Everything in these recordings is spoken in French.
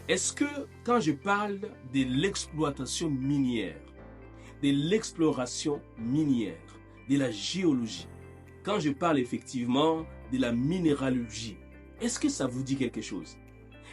Est-ce que quand je parle de l'exploitation minière, de l'exploration minière, de la géologie, quand je parle effectivement de la minéralogie, est-ce que ça vous dit quelque chose?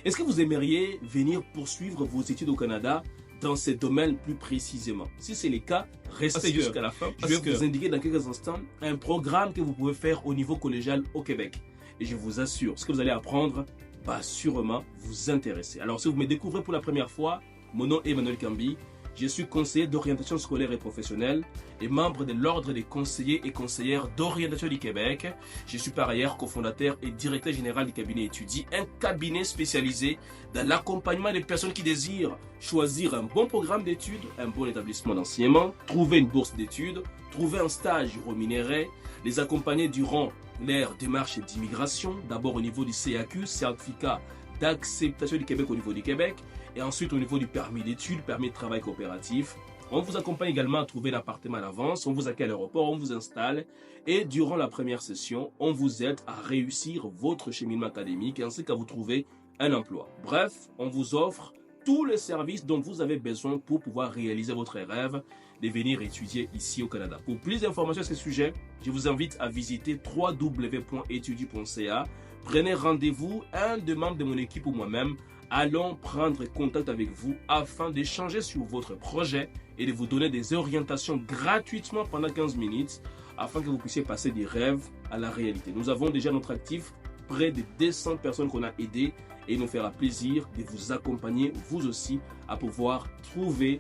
Est-ce que vous aimeriez venir poursuivre vos études au Canada dans ces domaines plus précisément? Si c'est le cas, restez jusqu'à la fin. Je vais vous indiquer dans quelques instants un programme que vous pouvez faire au niveau collégial au Québec. Et je vous assure, ce que vous allez apprendre va sûrement vous intéresser. Alors, si vous me découvrez pour la première fois, mon nom est Emmanuel Kambi. Je suis conseiller d'orientation scolaire et professionnelle et membre de l'Ordre des conseillers et conseillères d'orientation du Québec. Je suis par ailleurs cofondateur et directeur général du cabinet Étudie, un cabinet spécialisé dans l'accompagnement des personnes qui désirent choisir un bon programme d'études, un bon établissement d'enseignement, trouver une bourse d'études, trouver un stage rémunéré, les accompagner durant leur démarche d'immigration, d'abord au niveau du CAQ, certificat d'acceptation du Québec au niveau du Québec, et ensuite au niveau du permis d'études, permis de travail coopératif. On vous accompagne également à trouver l'appartement à l'avance, on vous accueille à l'aéroport, on vous installe, et durant la première session, on vous aide à réussir votre cheminement académique ainsi qu'à vous trouver un emploi. Bref, on vous offre tous les services dont vous avez besoin pour pouvoir réaliser votre rêve de venir étudier ici au Canada. Pour plus d'informations sur ce sujet, je vous invite à visiter www.etudie.ca. Prenez rendez-vous, un des membres de mon équipe ou moi-même allons prendre contact avec vous afin d'échanger sur votre projet et de vous donner des orientations gratuitement pendant 15 minutes afin que vous puissiez passer des rêves à la réalité. Nous avons déjà notre actif, près de 200 personnes qu'on a aidées et il nous fera plaisir de vous accompagner vous aussi à pouvoir trouver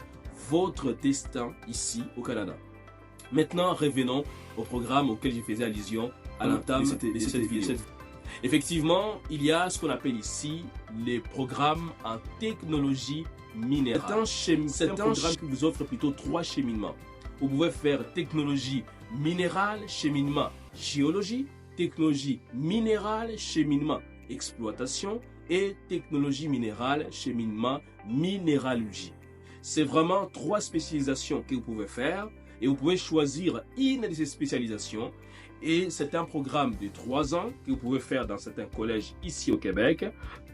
votre destin ici au Canada. Maintenant, revenons au programme auquel je faisais allusion à l'entame de cette vidéo. Effectivement, il y a ce qu'on appelle ici les programmes en technologie minérale. C'est un programme qui vous offre plutôt 3 cheminements. Vous pouvez faire technologie minérale, cheminement géologie, technologie minérale, cheminement exploitation et technologie minérale, cheminement minéralogie. C'est vraiment 3 spécialisations que vous pouvez faire et vous pouvez choisir une de ces spécialisations. Et c'est un programme de 3 ans que vous pouvez faire dans certains collèges ici au Québec.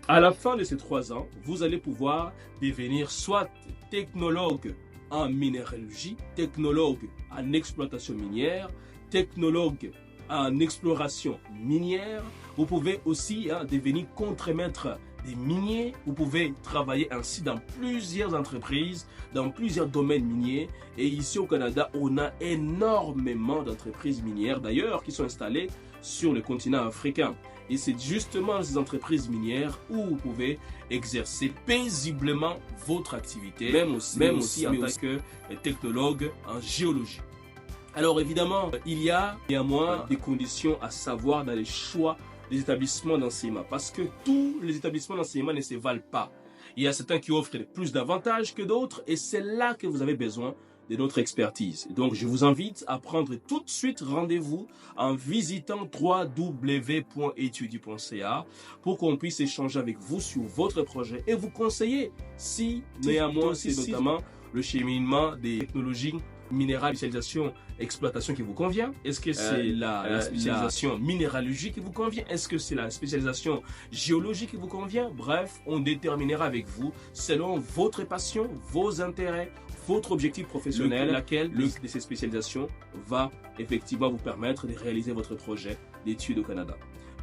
À la fin de ces 3 ans, vous allez pouvoir devenir soit technologue en minéralogie, technologue en exploitation minière, technologue en exploration minière. Vous pouvez aussi devenir contremaître des miniers. Vous pouvez travailler ainsi dans plusieurs entreprises, dans plusieurs domaines miniers. Et ici au Canada, on a énormément d'entreprises minières d'ailleurs qui sont installées sur le continent africain. Et c'est justement dans ces entreprises minières où vous pouvez exercer paisiblement votre activité, même aussi en tant que technologue en géologie. Alors évidemment, il y a néanmoins des conditions à savoir dans les choix des établissements d'enseignement parce que tous les établissements d'enseignement ne se valent pas. Il y a certains qui offrent plus d'avantages que d'autres et c'est là que vous avez besoin de notre expertise. Donc je vous invite à prendre tout de suite rendez-vous en visitant www.etudie.ca pour qu'on puisse échanger avec vous sur votre projet et vous conseiller si néanmoins c'est notamment le cheminement des technologies minérale, spécialisation, exploitation qui vous convient? Est-ce que c'est la spécialisation minéralogie qui vous convient? Est-ce que c'est la spécialisation géologique qui vous convient? Bref, on déterminera avec vous, selon votre passion, vos intérêts, votre objectif professionnel, laquelle de ces spécialisations va effectivement vous permettre de réaliser votre projet d'études au Canada.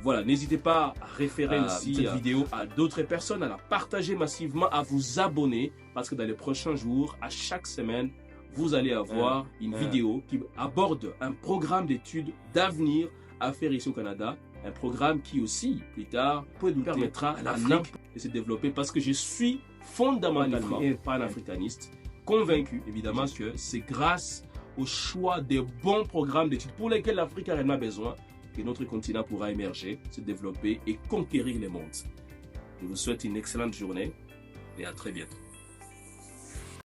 Voilà, n'hésitez pas à référer aussi cette vidéo à d'autres personnes, à la partager massivement, à vous abonner parce que dans les prochains jours, à chaque semaine, vous allez avoir une vidéo qui aborde un programme d'études d'avenir à faire ici au Canada. Un programme qui aussi, plus tard, peut nous permettra à l'Afrique de se développer parce que je suis fondamentalement un panafricaniste, convaincu évidemment que c'est grâce au choix des bons programmes d'études pour lesquels l'Afrique a réellement besoin que notre continent pourra émerger, se développer et conquérir le monde. Je vous souhaite une excellente journée et à très bientôt.